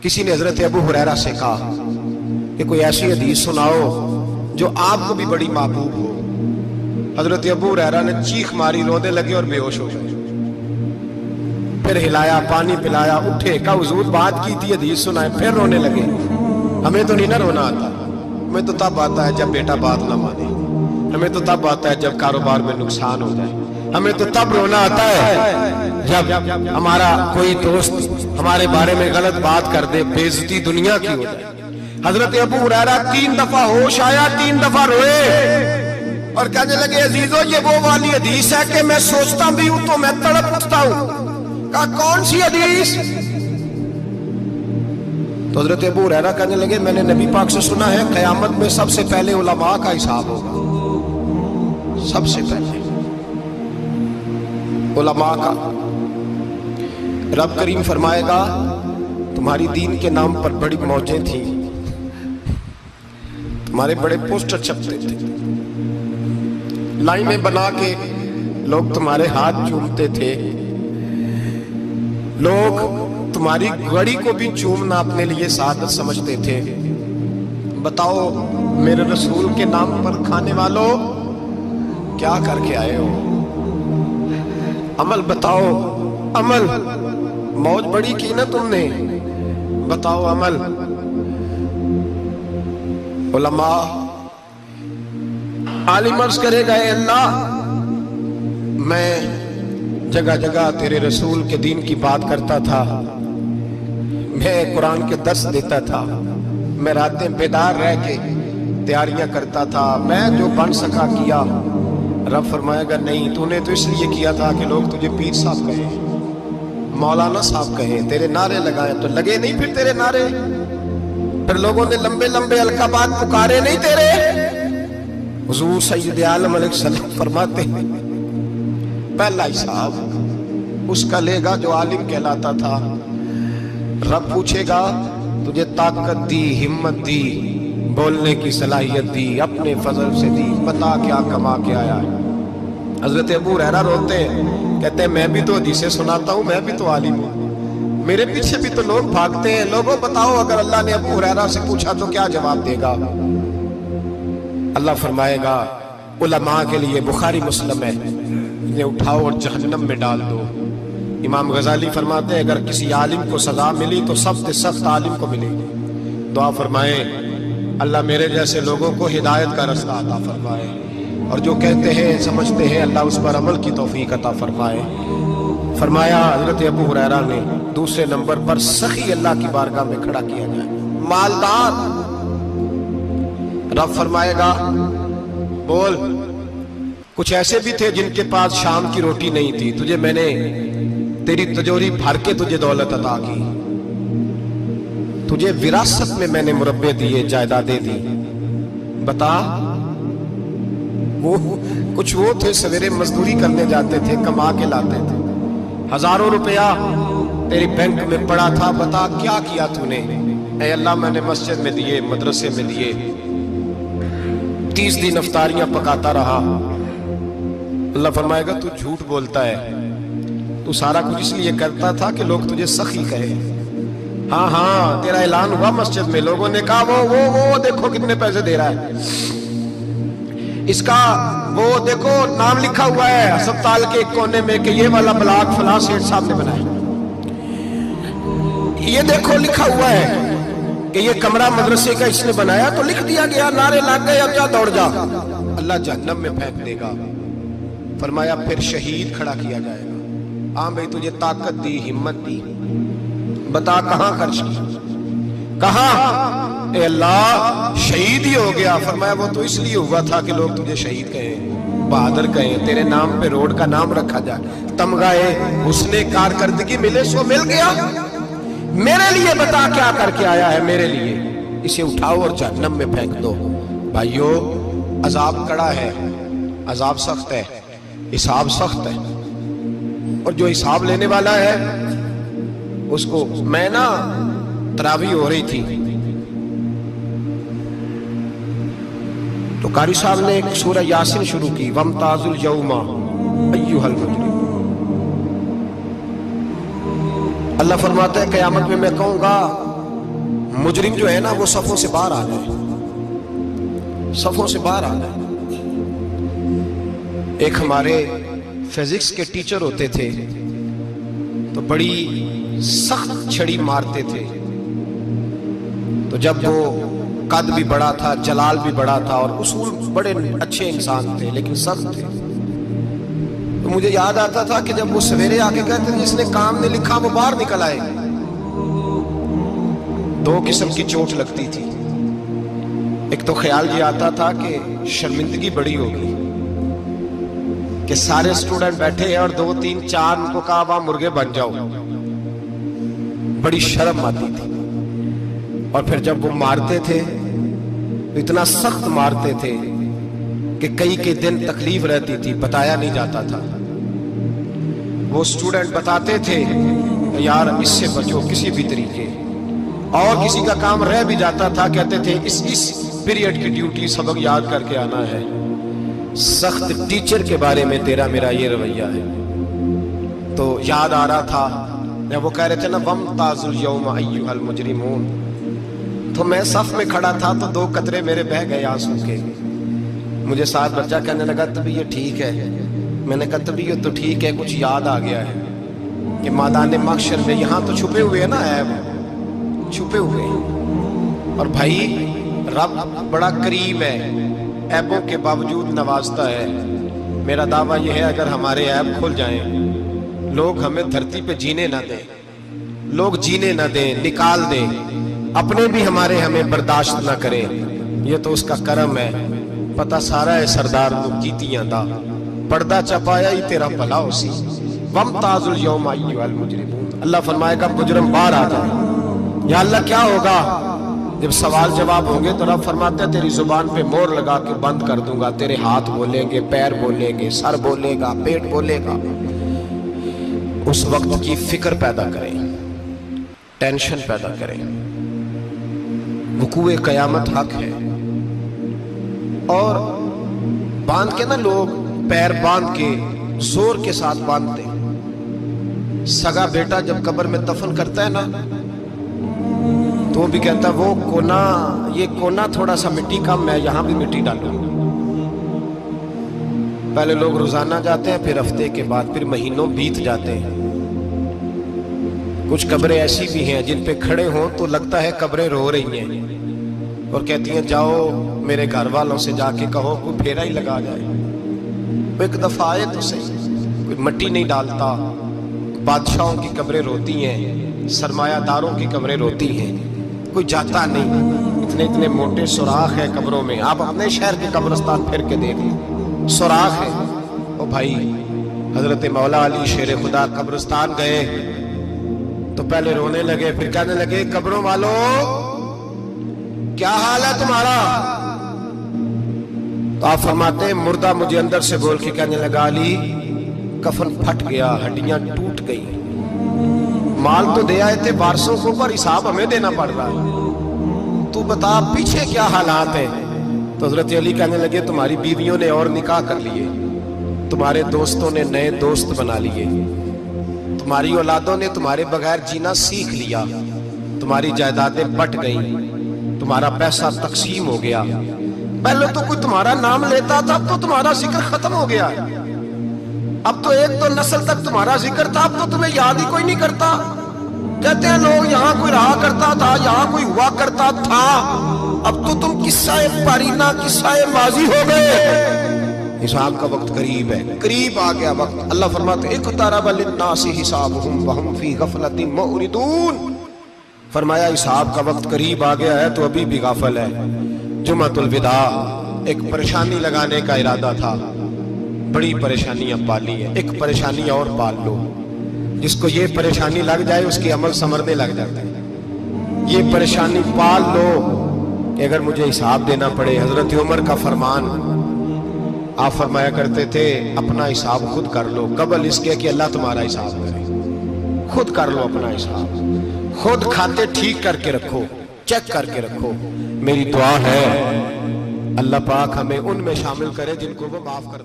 किसी ने हजरत अबू हुरैरा से कहा कि कोई ऐसी हदीस सुनाओ जो आपको भी बड़ी महबूब हो। हजरत अबू हुरैरा ने चीख मारी, रोने लगे और बेहोश हो गए। फिर हिलाया, पानी पिलाया, उठे, कहा हुजूर बात की थी, हदीस सुनाए, फिर रोने लगे। हमें तो नहीं ना रोना आता, हमें तो तब आता है जब बेटा बात ना माने, हमें तो तब आता है जब कारोबार में नुकसान हो जाए, हमें तो तब रोना आता है जब हमारा कोई दोस्त हमारे बारे में गलत बात कर दे, बेइज्जती दुनिया की हो जाए। हजरत अबू हुरैरा 3 दफा होश आया, 3 दफा रोए और कहने लगे अजीजों ये वो वाली हदीस है कि मैं सोचता भी हूं तो मैं तड़प उठता हूं। कहा कौन सी हदीस? तो हजरत अबू हुरैरा कहने लगे मैंने नबी पाक से सुना है क़यामत में सबसे पहले उलमा का हिसाब होगा, सबसे पहले उलमा का। रब करीम फरमाएगा तुम्हारी दीन के नाम पर बड़ी मौजें थी, तुम्हारे बड़े पोस्टर छपते थे, लाइनें बना के लोग तुम्हारे हाथ चूमते थे, लोग तुम्हारी घड़ी को भी चूमना अपने लिए सादत समझते थे। बताओ मेरे रसूल के नाम पर खाने वालों क्या करके आए हो? अमल बताओ, अमल। मौज बड़ी की ना तुमने, बताओ अमल। उलमा आलिम अर्ज करेगा ए अल्लाह मैं जगह जगह तेरे रसूल के दीन की बात करता था, मैं कुरान के दर्स देता था, मैं रातें बेदार रह के तैयारियां करता था, मैं जो बन सका किया। रब फरमाएगा नहीं, तूने तो इसलिए किया था कि लोग तुझे पीर साहब कहे, मौलाना साहब कहे, तेरे नारे लगाए, तो लगे नहीं फिर तेरे नारे, फिर लोगों ने लंबे लंबे अलकाबात पुकारे नहीं तेरे। हुजूर सैयद आलम अलैहिस्सलाम फरमाते हैं पहला हिसाब उसका लेगा जो आलिम कहलाता था। रब पूछेगा तुझे ताकत दी, हिम्मत दी, बोलने की सलाहियत दी, अपने फजल से दी, बता क्या कमा के आया है। हजरत अबू हुरैरा रोते हैं, कहते हैं मैं भी तो हदीसें सुनाता हूँ, मैं भी तो आलिम हूँ, मेरे पीछे भी तो लोग भागते हैं। लोगों बताओ अगर अल्लाह ने अबू हुरैरा से पूछा तो क्या जवाब देगा? अल्लाह फरमाएगा उलमा के लिए बुखारी मुस्लिम है, इन्हें उठाओ और जहन्नम में डाल दो। इमाम गजाली फरमाते हैं अगर किसी आलिम को सजा मिली तो सबसे सख्त आलिम को मिलेगी। दुआ फरमाए अल्लाह मेरे जैसे लोगों को हिदायत का रास्ता अता फरमाए, और जो कहते हैं समझते हैं अल्लाह उस पर अमल की तौफीक अता फरमाए। फरमाया हजरत अबू हुरैरा ने दूसरे नंबर पर सखी अल्लाह की बारगाह में खड़ा किया जाए, मालदार। रब फरमाएगा बोल, कुछ ऐसे भी थे जिनके पास शाम की रोटी नहीं थी, तुझे मैंने तेरी तिजोरी भर के तुझे दौलत अता की, तुझे विरासत में मैंने मुरब्बे दिए, जायदादें दी। बता वो कुछ वो थे सवेरे मजदूरी करने जाते थे, कमा के लाते थे, हजारों रुपया तेरी बैंक में पड़ा था, बता क्या किया तूने? ऐ अल्लाह मैंने मस्जिद में दिए, मदरसे में दिए, 30 दिन अफ्तारियां पकाता रहा। अल्लाह फरमाएगा तू झूठ बोलता है, तू सारा कुछ इसलिए करता था कि लोग तुझे सखी कहे। हाँ हाँ तेरा ऐलान हुआ मस्जिद में, लोगों ने कहा वो देखो कितने पैसे दे रहा है, इसका वो देखो नाम लिखा हुआ है अस्पताल के एक कोने में कि ये वाला ब्लॉक फलां सेठ साहब ने बनाया, ये देखो लिखा हुआ है कि ये कमरा मदरसे का इसने बनाया, तो लिख दिया गया, नारे लग गए, अब जा दौड़ जा। अल्लाह जहन्नम में फेंक देगा। फरमाया फिर शहीद खड़ा किया जाएगा। हाँ भाई तुझे ताकत दी, हिम्मत दी, बता कहां खर्च की, कहां? ए अल्लाह शहीद ही हो गया। फरमाया वो तो इसलिए हुआ था कि लोग तुझे शहीद कहे, बहादुर कहे, तेरे नाम पे रोड का नाम रखा जाए, तमगाए हुस्ने कारकर्दगी मिले, सो मिल गया। मेरे लिए बता क्या करके आया है मेरे लिए? इसे उठाओ और जहन्नम में फेंक दो। भाइयों अजाब कड़ा है, अजाब सख्त है, हिसाब सख्त है, और जो हिसाब लेने वाला है उसको, मैं ना तरावी हो रही थी तो कारी साहब ने एक सूरह यासीन शुरू की, वमताजुल यौमा अय्युहल मुजरिम। अल्लाह फरमाता है क़यामत में मैं कहूंगा मुजरिम जो है ना वो सफों से बाहर आ जाए, सफों से बाहर आ जाए। एक हमारे फिजिक्स के टीचर होते थे तो बड़ी सख्त छड़ी मारते थे। तो जब वो कद भी बड़ा था, जलाल भी बड़ा था और उसूल बड़े अच्छे इंसान थे लेकिन सख्त थे, तो मुझे याद आता था कि जब वो सवेरे आके कहते थे जिसने काम नहीं लिखा वो बाहर निकल आए। दो किस्म की चोट लगती थी। एक तो ख्याल ये आता था कि शर्मिंदगी बड़ी होगी कि सारे स्टूडेंट बैठे हैं और 2 3 4 उनको कहा वहां मुर्गे बन जाओ, बड़ी शर्म आती थी। और फिर जब वो मारते थे तो इतना सख्त मारते थे कि कई दिन तकलीफ रहती थी, बताया नहीं जाता था। वो स्टूडेंट बताते थे यार इससे बचो किसी भी तरीके, और किसी का काम रह भी जाता था कहते थे इस पीरियड की ड्यूटी सबक याद करके आना है। सख्त टीचर के बारे में तेरा मेरा ये रवैया है। तो याद आ रहा था जब वो कह रहे थे ना वमताजुल यौम अय्युहल मुजरिमून, तो मैं सफ में खड़ा था तो 2 कतरे मेरे बह गए आंसू के। मुझे साथ बच्चा कहने लगा तभी ये ठीक है। मैंने कहा तभी ये तो ठीक है, कुछ याद आ गया है कि मैदान महशर में यहाँ तो छुपे हुए हैं ना ऐब, छुपे हुए हैं। और भाई रब बड़ा करीम है, ऐबों के बावजूद नवाजता है। मेरा दावा यह है अगर हमारे ऐब खुल जाएं, लोग हमें धरती पे जीने ना दें, लोग जीने ना दें, निकाल दें, अपने भी हमें बर्दाश्त ना करें, ये तो उसका करम है। पता सारा है सरदार तू कीतियां दा, पर्दा चपाया ही तेरा भला होसी। वमताजुल यौम अय्युहल मुजरिमून, अल्लाह फरमाएगा मुजरिम बाहर आ जाए। या अल्लाह क्या होगा जब सवाल जवाब होंगे? तो रब फरमाते हैं तेरी जुबान पे मोहर लगा के बंद कर दूंगा, तेरे हाथ बोलेंगे, पैर बोलेंगे, सर बोलेगा, पेट बोलेगा। उस वक्त की फिक्र पैदा करें, टेंशन पैदा करें। वकूए कयामत हक है। और बांध के ना लोग पैर बांध के जोर के साथ बांधते। सगा बेटा जब कब्र में दफन करता है ना तो भी कहता वो कोना, ये कोना थोड़ा सा मिट्टी कम है, यहां भी मिट्टी डालो। पहले लोग रोजाना जाते हैं, फिर हफ्ते के बाद, फिर महीनों बीत जाते हैं। कुछ कब्रें ऐसी भी हैं जिन पे खड़े हों तो लगता है कब्रें रो रही हैं और कहती हैं जाओ मेरे घर वालों से जाके कहो कोई फेरा ही लगा जाए। एक दफा आए तो सही, कोई मिट्टी नहीं डालता। बादशाहों की कब्रें रोती हैं, सरमायादारों की कब्रें रोती हैं, कोई जाता नहीं। इतने इतने मोटे सुराख है कब्रों में। आप अपने शहर के कब्रिस्तान फिर के देख लो, सुराख है। ओ भाई हजरत मौला अली शेर खुदा कब्रिस्तान गए तो पहले रोने लगे, फिर कहने लगे कब्रों वालों क्या हाल है तुम्हारा? तो आप फरमाते हैं मुर्दा मुझे अंदर से बोल के कहने लगा अली कफन फट गया, हड्डियां टूट गई, माल तो दे आए थे वारसों को पर हिसाब हमें देना पड़ रहा है, तू बता पीछे क्या हालात है? तो हजरत अली कहने लगे तुम्हारी बीवियों ने और निकाह कर लिए, तुम्हारे दोस्तों ने नए दोस्त बना लिए, तुम्हारी औलादों ने तुम्हारे बगैर जीना सीख लिया, तुम्हारी जायदादें बट गईं, तुम्हारा पैसा तकसीम हो गया। पहले तो कोई तुम्हारा नाम लेता था, अब तो तुम्हारा जिक्र खत्म हो गया। अब तो एक तो नस्ल तक तुम्हारा जिक्र था, अब तो तुम्हें याद ही कोई नहीं करता। कहते हैं लोग यहाँ कोई रहा करता था, यहाँ कोई हुआ करता था, अब तो तुम किस्सा पारीना किस्सा माजी हो गए। हिसाब का वक्त करीब है, करीब आ गया वक्त। अल्लाह फरमाते इक़्तरब लिन्नासि हिसाबुहुम वहुम फी गफलतिन मुअरिदून। फरमाया हिसाब का वक्त करीब आ गया है तो अभी भी गाफिल है। जुमातुल विदा एक परेशानी लगाने का इरादा था, बड़ी परेशानियां पाली है, एक परेशानी और पाल लो। जिसको ये परेशानी लग जाए उसके अमल समरने लग जाते हैं। ये परेशानी पाल लो कि अगर मुझे हिसाब देना पड़े। हजरत उमर का फरमान, आप फरमाया करते थे अपना हिसाब खुद कर लो, कबल इसके कि अल्लाह तुम्हारा हिसाब करे। खुद कर लो अपना हिसाब, खुद खाते ठीक करके रखो, चेक करके रखो। मेरी दुआ है अल्लाह पाक हमें उनमें शामिल करे जिनको वो माफ कर